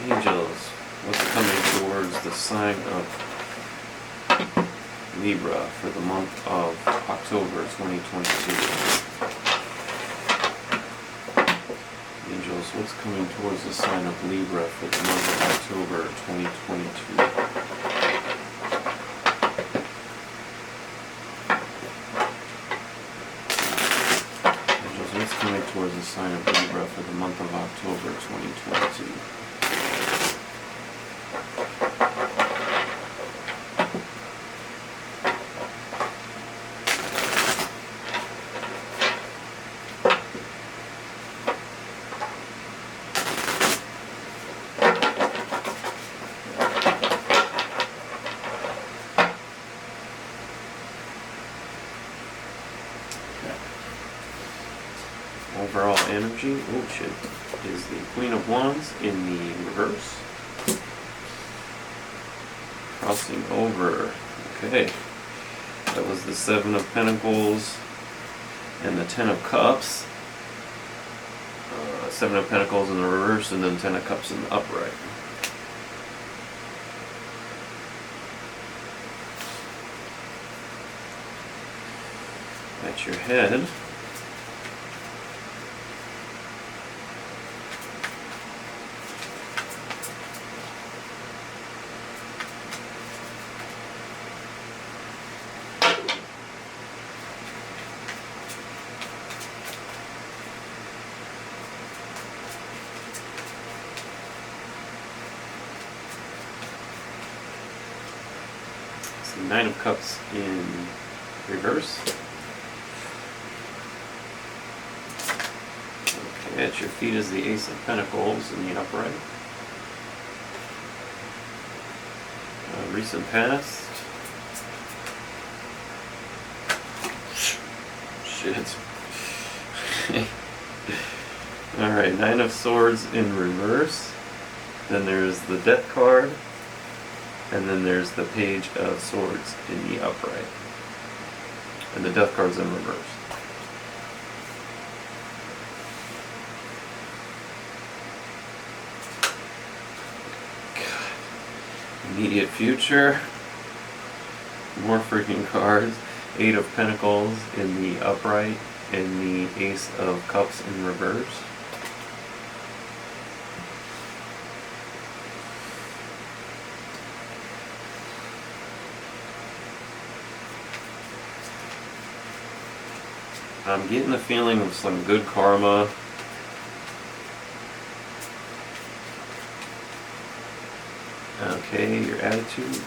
Angels, what's coming towards the sign of Libra for the month of October 2022? Angels, what's coming towards the sign of Libra for the month of October 2022? What's coming towards the sign of Libra for the month of October 2022? Overall energy, oh shit, is the Queen of Wands in the reverse. Crossing over, okay. That was the Seven of Pentacles and the Ten of Cups. Seven of Pentacles in the reverse and then Ten of Cups in the upright. At your head, Nine of Cups in reverse. Okay, at your feet is the Ace of Pentacles in the upright. Recent past. Shit. Alright, Nine of Swords in reverse. Then there's the Death card. And then there's the Page of Swords in the upright. And the Death card's in reverse. God. Immediate future. More freaking cards. Eight of Pentacles in the upright and the Ace of Cups in reverse. I'm getting the feeling of some good karma. Okay, your attitude.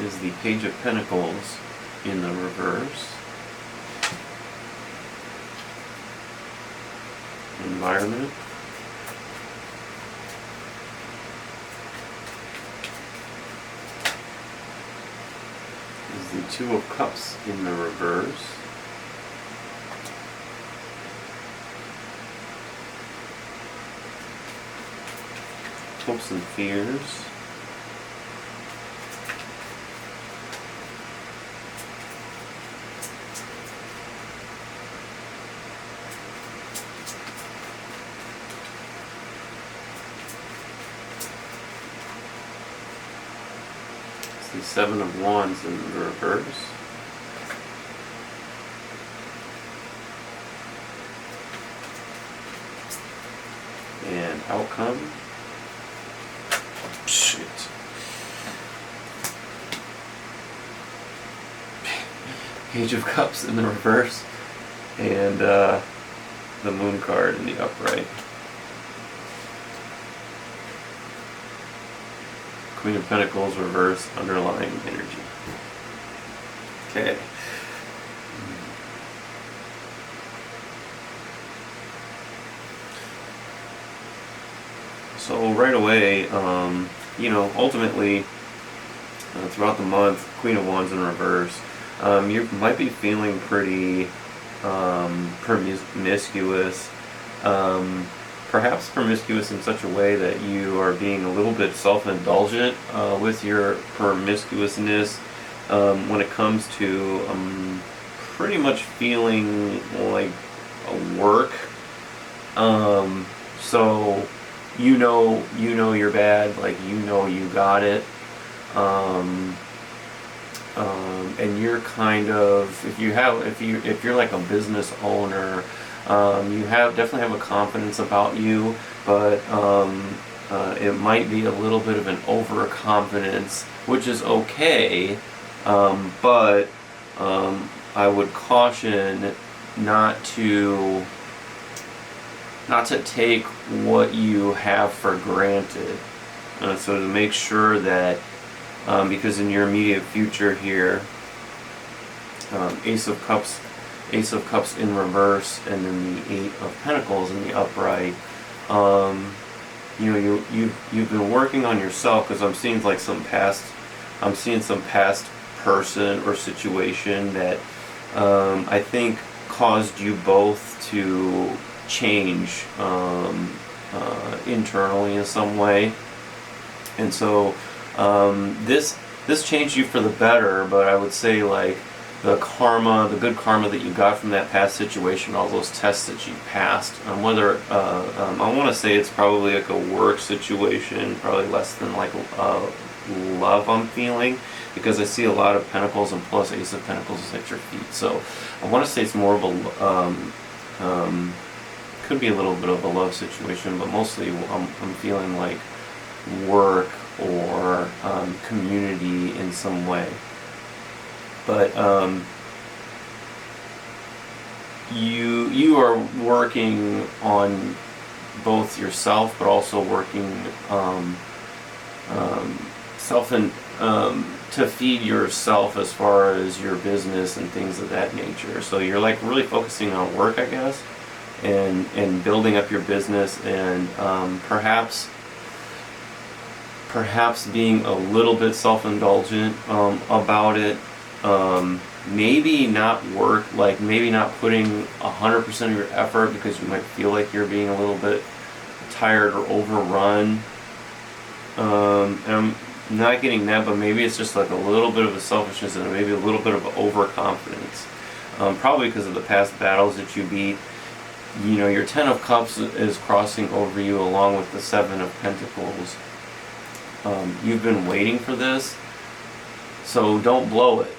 Is the Page of Pentacles in the reverse. Environment. Is the Two of Cups in the reverse. Hopes and fears. The Seven of Wands in the reverse. And outcome. Shit. Page of Cups in the reverse. And the Moon card in the upright. Queen of Pentacles reverse, underlying energy. Okay. So right away, you know, ultimately, throughout the month, Queen of Wands in reverse, you might be feeling pretty promiscuous. Perhaps promiscuous in such a way that you are being a little bit self-indulgent with your promiscuousness. when it comes to pretty much feeling like a work. So you're bad, like you got it. And you're kind of, if you're like a business owner, you definitely have a confidence about you, but it might be a little bit of an overconfidence, which is okay. But I would caution not to take what you have for granted. So to make sure that, because in your immediate future here, Ace of Cups in reverse, and then the Eight of Pentacles in the upright. You've been working on yourself, because I'm seeing some past person or situation that I think caused you both to change internally in some way, and so this changed you for the better. But I would say, like, the good karma that you got from that past situation, all those tests that you passed, whether I want to say it's probably like a work situation, probably less than like love I'm feeling, because I see a lot of Pentacles, and plus Ace of Pentacles is at your feet. So I want to say it's more of a could be a little bit of a love situation, but mostly I'm feeling like work or community in some way. But you are working on both yourself, but also working self and to feed yourself as far as your business and things of that nature. So you're like really focusing on work, I guess, and building up your business, and perhaps being a little bit self-indulgent about it. Maybe not putting 100% of your effort, because you might feel like you're being a little bit tired or overrun. And I'm not getting that, but maybe it's just like a little bit of a selfishness and maybe a little bit of overconfidence. Probably because of the past battles that you beat. Your Ten of Cups is crossing over you along with the Seven of Pentacles. You've been waiting for this, so don't blow it.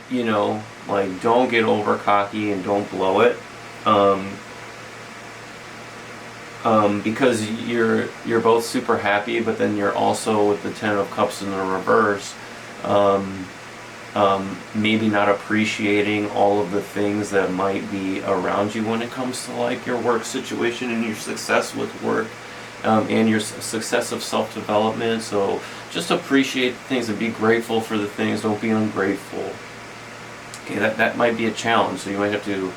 Like, don't get over cocky and don't blow it. Because you're both super happy, but then you're also with the Ten of Cups in the reverse, maybe not appreciating all of the things that might be around you when it comes to like your work situation and your success with work, and your success of self-development. So just appreciate things and be grateful for the things. Don't be ungrateful. Okay, that might be a challenge. So you might have to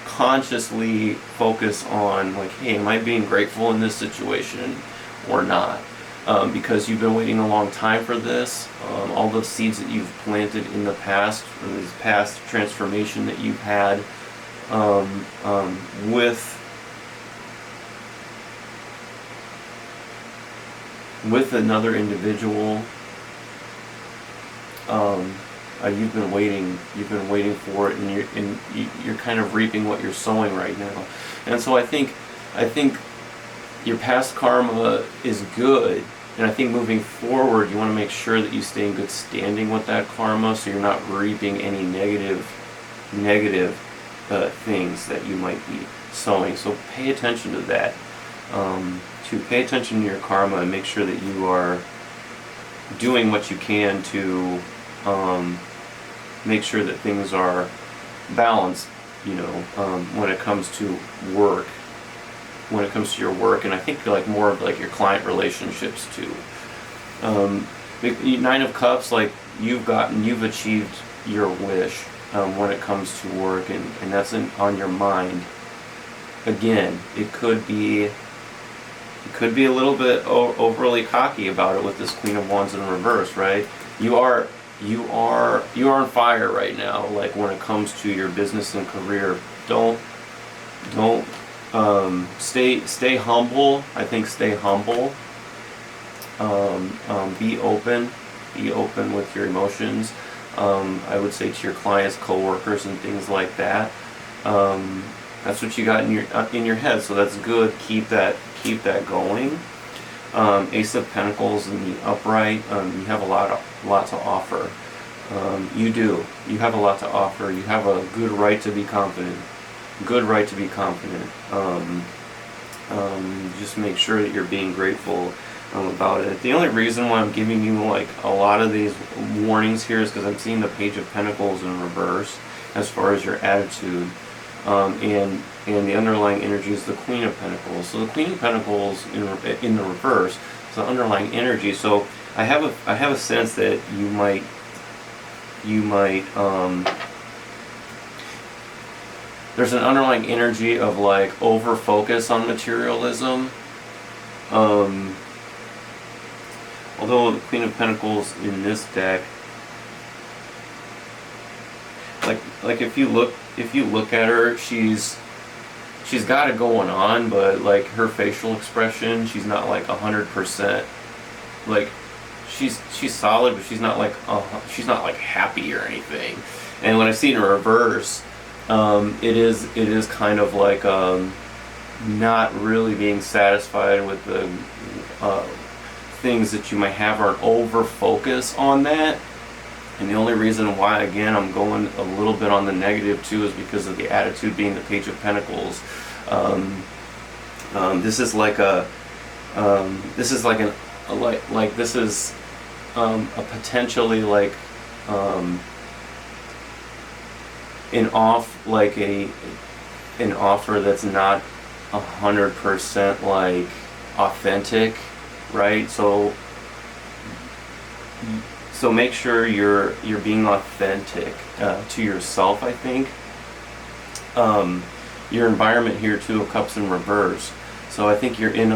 consciously focus on, like, hey, am I being grateful in this situation or not? Because you've been waiting a long time for this. All the seeds that you've planted in the past, or this past transformation that you've had with another individual, you've been waiting for it, and you're kind of reaping what you're sowing right now. And so I think your past karma is good, and I think moving forward you want to make sure that you stay in good standing with that karma, so you're not reaping any negative things that you might be sowing. So pay attention to that. To pay attention to your karma and make sure that you are doing what you can to make sure that things are balanced, when it comes to work, your work, and I think like more of like your client relationships too. Nine of Cups, like you've achieved your wish when it comes to work, and that's on your mind. Again, it could be a little bit overly cocky about it with this Queen of Wands in reverse, right? You are on fire right now, like when it comes to your business and career. Don't stay humble. I think stay humble. Be open. Be open with your emotions. I would say to your clients, co-workers, and things like that. That's what you got in your head, so that's good. Keep that going. Ace of Pentacles in the upright. You have a lot to offer. You do. You have a lot to offer. You have a good right to be confident. Good right to be confident. Just make sure that you're being grateful about it. The only reason why I'm giving you like a lot of these warnings here is because I'm seeing the Page of Pentacles in reverse as far as your attitude, and the underlying energy is the Queen of Pentacles. So the Queen of Pentacles in the reverse is the underlying energy. So I have a sense that you might there's an underlying energy of like over focus on materialism. Although the Queen of Pentacles in this deck, like if you look at her, she's got it going on, but like her facial expression, she's not like 100%. Like she's solid, but she's not like happy or anything. And when I see it in reverse, it is kind of like not really being satisfied with the things that you might have, or an over focus on that. And the only reason why, again, I'm going a little bit on the negative too, is because of the attitude being the Page of Pentacles. This is like a potentially like an offer that's not 100% like authentic, right? So make sure you're being authentic to yourself. I think your environment here, Two of Cups in reverse. So I think you're in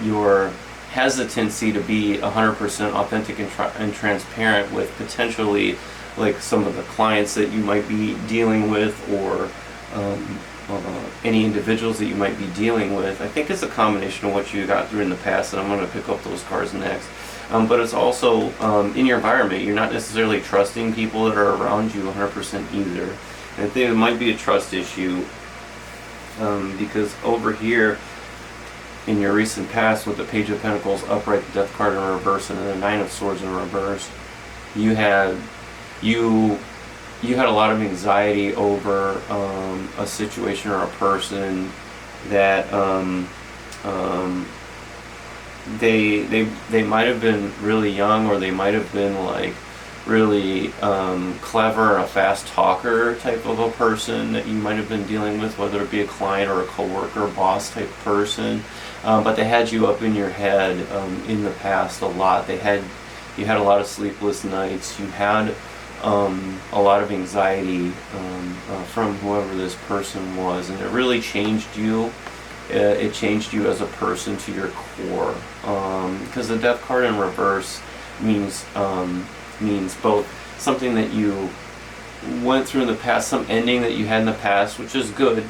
your hesitancy to be 100% authentic and transparent with potentially like some of the clients that you might be dealing with, or any individuals that you might be dealing with. I think it's a combination of what you got through in the past, and I'm going to pick up those cards next. But it's also in your environment, you're not necessarily trusting people that are around you 100% either. And I think it might be a trust issue, because over here in your recent past with the Page of Pentacles upright, the Death card in reverse, and then the Nine of Swords in reverse, you had a lot of anxiety over a situation or a person that they might have been really young, or they might have been like really clever and a fast talker type of a person that you might have been dealing with, whether it be a client or a coworker, boss type person. But they had you up in your head in the past a lot. You had a lot of sleepless nights. You had a lot of anxiety from whoever this person was, and it really changed you. It changed you as a person to your core, because the Death card in reverse means both something that you went through in the past, some ending that you had in the past, which is good,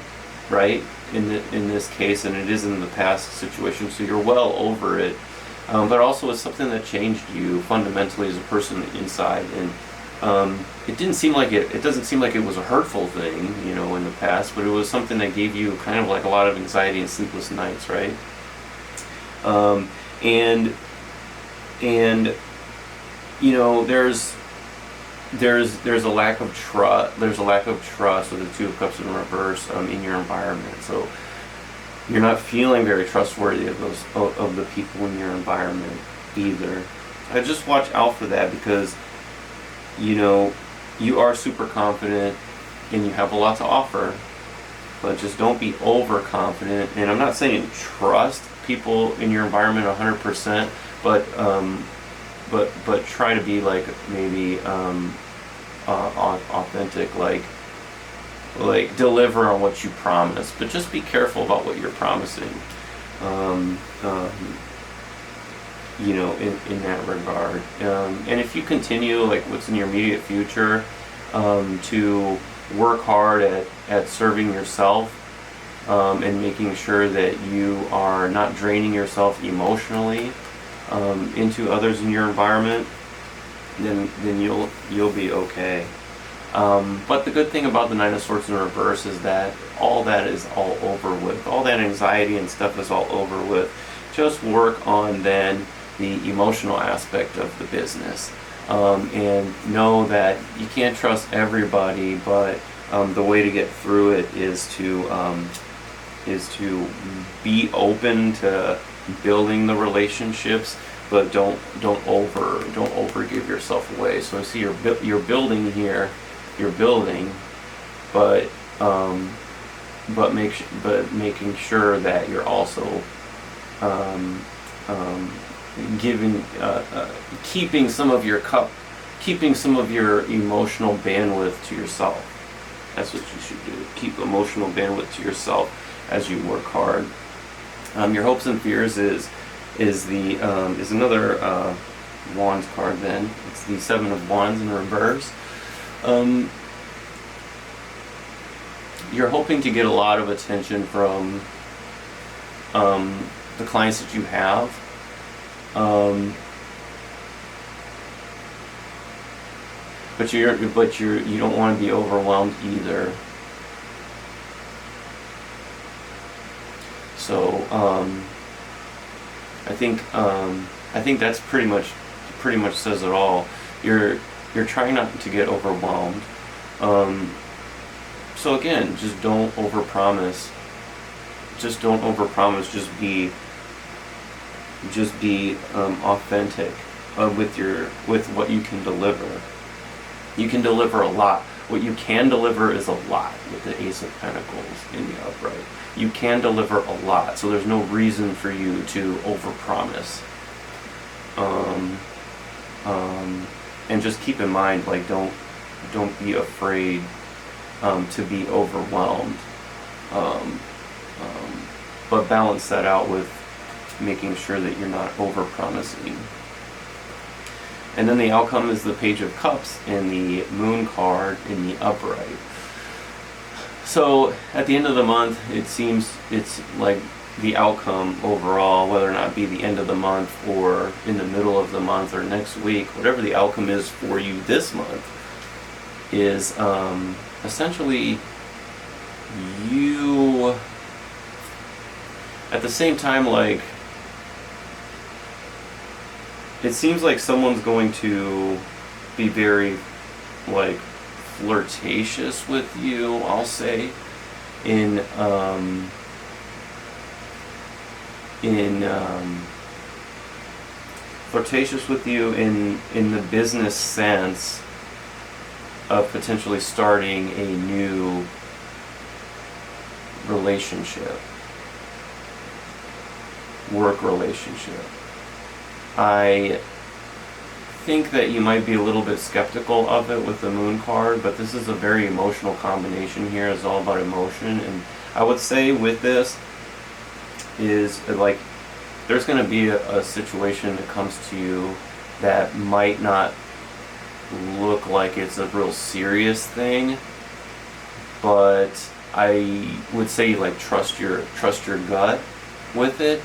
right? In this case, and it is in the past situation, so you're well over it. But also it's something that changed you fundamentally as a person inside, and it doesn't seem like it was a hurtful thing, in the past, but it was something that gave you kind of like a lot of anxiety and sleepless nights, right? And there's a lack of trust. There's a lack of trust with the Two of Cups in reverse in your environment. So you're not feeling very trustworthy of the people in your environment either. I just watch out for that, because you are super confident and you have a lot to offer, but just don't be overconfident. And I'm not saying trust people in your environment 100%, but try to be like maybe authentic, like deliver on what you promise, but just be careful about what you're promising. In that regard. And if you continue, like what's in your immediate future, to work hard at serving yourself, and making sure that you are not draining yourself emotionally into others in your environment, then you'll be okay. But the good thing about the Nine of Swords in reverse is that all that is all over with. All that anxiety and stuff is all over with. Just work on then the emotional aspect of the business. And know that you can't trust everybody, but the way to get through it is to be open to building the relationships, but don't over give yourself away. So I see you're building here, but making sure that you're also keeping some of your emotional bandwidth to yourself. That's what you should do. Keep emotional bandwidth to yourself as you work hard. Your hopes and fears is another Wands card. Then it's the Seven of Wands in reverse. You're hoping to get a lot of attention from the clients that you have. But you don't want to be overwhelmed either. So I think that's pretty much says it all. You're trying not to get overwhelmed. So again, just don't overpromise. Just don't overpromise. Just be authentic with what you can deliver. You can deliver a lot. What you can deliver is a lot with the Ace of Pentacles in the upright. You can deliver a lot, so there's no reason for you to overpromise. And just keep in mind, like, don't be afraid to be overwhelmed. But balance that out with making sure that you're not overpromising. And then the outcome is the Page of Cups and the Moon card in the upright. So at the end of the month, it seems it's like the outcome overall, whether or not it be the end of the month or in the middle of the month or next week, whatever the outcome is for you this month, is essentially you, at the same time, like, it seems like someone's going to be very, like, flirtatious with you, I'll say, flirtatious with you in the business sense of potentially starting a new relationship, work relationship. I think that you might be a little bit skeptical of it with the Moon card, but this is a very emotional combination here. It's all about emotion, and I would say with this is, like, there's going to be a situation that comes to you that might not look like it's a real serious thing, but I would say, like, trust your gut with it.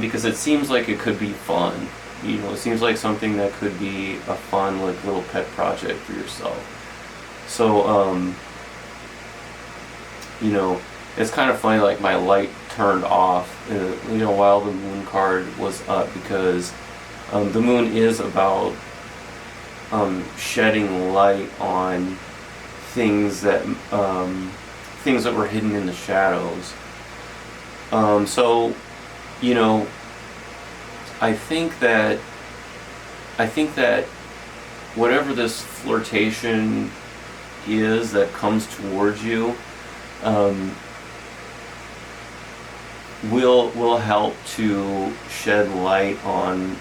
Because it seems like it could be fun. You know, it seems like something that could be a fun, like, little pet project for yourself. So, you know, it's kind of funny, like, my light turned off, you know, while the Moon card was up, because the Moon is about shedding light on things that were hidden in the shadows. So, you know, I think that whatever this flirtation is that comes towards you, will help to shed light on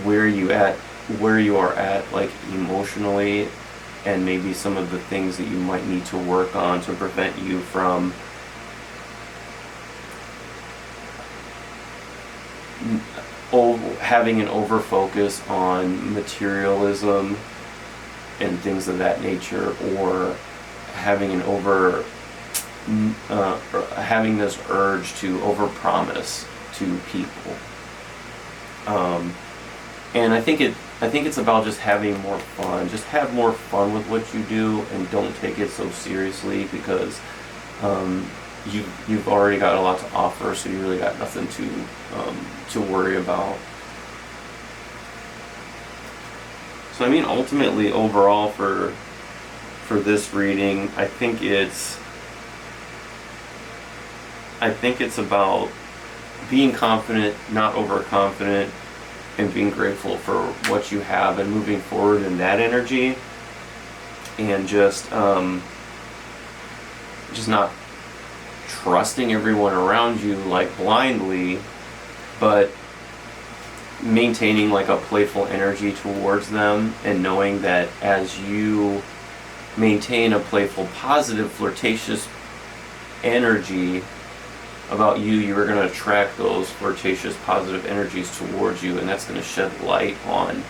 where you are at, like, emotionally, and maybe some of the things that you might need to work on to prevent you from having an over focus on materialism and things of that nature, or having having this urge to overpromise to people. And I think it's about just having more fun. Just have more fun with what you do, and don't take it so seriously, because you've already got a lot to offer, so you really got nothing to worry about. So I mean, ultimately, overall, for this reading, I think it's about being confident, not overconfident, and being grateful for what you have and moving forward in that energy, and just not trusting everyone around you like blindly, but maintaining like a playful energy towards them, and knowing that as you maintain a playful, positive, flirtatious energy about you, you're going to attract those flirtatious, positive energies towards you, and that's going to shed light on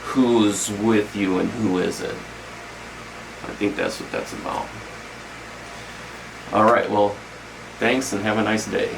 who's with you and who isn't. I think that's what that's about. All right, well, thanks, and have a nice day.